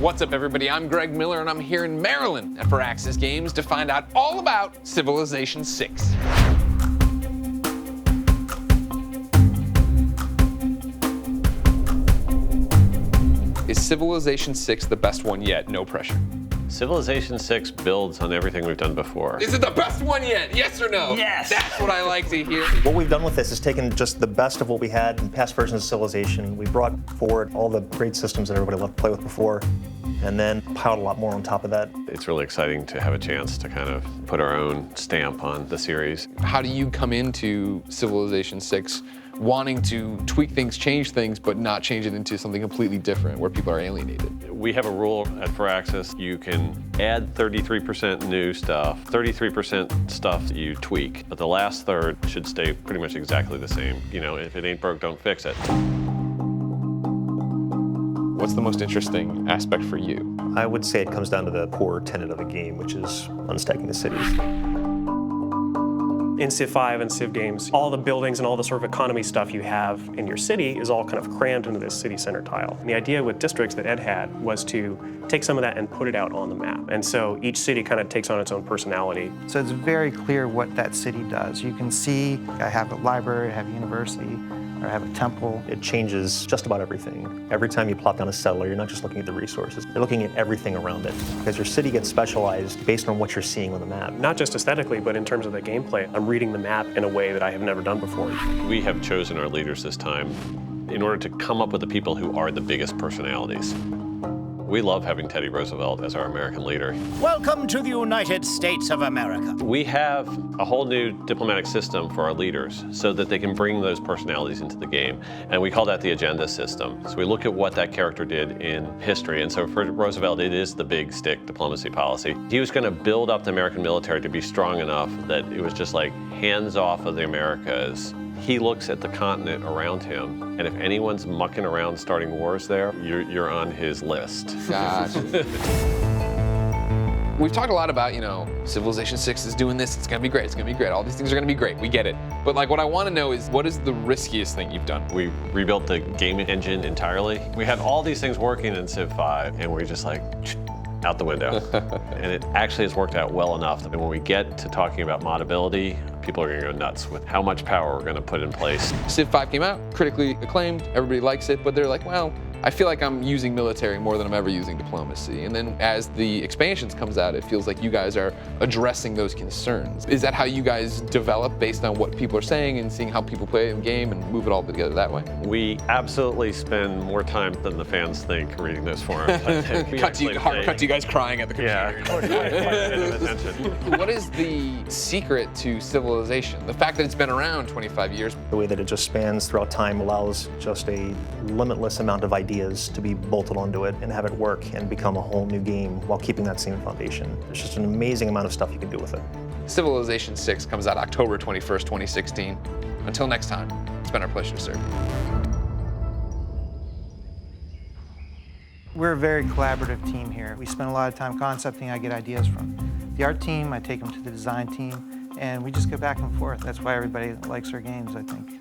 What's up, everybody? I'm Greg Miller, and I'm here in Maryland at Firaxis Games to find out all about Civilization 6. Is Civilization 6 the best one yet? No pressure. Civilization 6 builds on everything we've done before. Is it the best one yet? Yes or no? Yes! That's what I like to hear. What we've done with this is taken just the best of what we had in past versions of Civilization. We brought forward all the great systems that everybody loved to play with before, and then piled a lot more on top of that. It's really exciting to have a chance to kind of put our own stamp on the series. How do you come into Civilization 6 wanting to tweak things, change things, but not change it into something completely different where people are alienated? We have a rule at Firaxis. You can add 33% new stuff, 33% stuff that you tweak, but the last third should stay pretty much exactly the same. You know, if it ain't broke, don't fix it. What's the most interesting aspect for you? I would say it comes down to the core tenet of the game, which is unstacking the cities. In Civ 5 and Civ games, all the buildings and all the sort of economy stuff you have in your city is all kind of crammed into this city center tile. And the idea with districts that Ed had was to take some of that and put it out on the map. And so each city kind of takes on its own personality. So it's very clear what that city does. You can see, I have a library, I have a university, or I have a temple. It changes just about everything. Every time you plop down a settler, you're not just looking at the resources, you're looking at everything around it. Because your city gets specialized based on what you're seeing on the map. Not just aesthetically, but in terms of the gameplay. I'm reading the map in a way that I have never done before. We have chosen our leaders this time in order to come up with the people who are the biggest personalities. We love having Teddy Roosevelt as our American leader. Welcome to the United States of America. We have a whole new diplomatic system for our leaders so that they can bring those personalities into the game. And we call that the agenda system. So we look at what that character did in history. And so for Roosevelt, it is the big stick diplomacy policy. He was going to build up the American military to be strong enough that it was just like hands off of the Americas. He looks at the continent around him, and if anyone's mucking around starting wars there, you're on his list. Gotcha. We've talked a lot about, Civilization 6 is doing this, it's gonna be great, it's gonna be great, all these things are gonna be great, we get it. But what I wanna know is, what is the riskiest thing you've done? We rebuilt the game engine entirely. We had all these things working in Civ 5, and we're just like, out the window. And it actually has worked out well enough that when we get to talking about modability, people are gonna go nuts with how much power we're gonna put in place. Civ 5 came out, critically acclaimed, everybody likes it, but they're like, well, I feel like I'm using military more than I'm ever using diplomacy. And then as the expansions comes out, it feels like you guys are addressing those concerns. Is that how you guys develop based on what people are saying and seeing how people play the game and move it all together that way? We absolutely spend more time than the fans think reading those forums. I think. Cut to you guys crying at the computer. Yeah. What is the secret to Civilization? The fact that it's been around 25 years. The way that it just spans throughout time allows just a limitless amount of ideas to be bolted onto it and have it work and become a whole new game while keeping that same foundation. There's just an amazing amount of stuff you can do with it. Civilization 6 comes out October 21st, 2016. Until next time, it's been our pleasure to serve. We're a very collaborative team here. We spend a lot of time concepting. I get ideas from the art team, I take them to the design team, and we just go back and forth. That's why everybody likes our games, I think.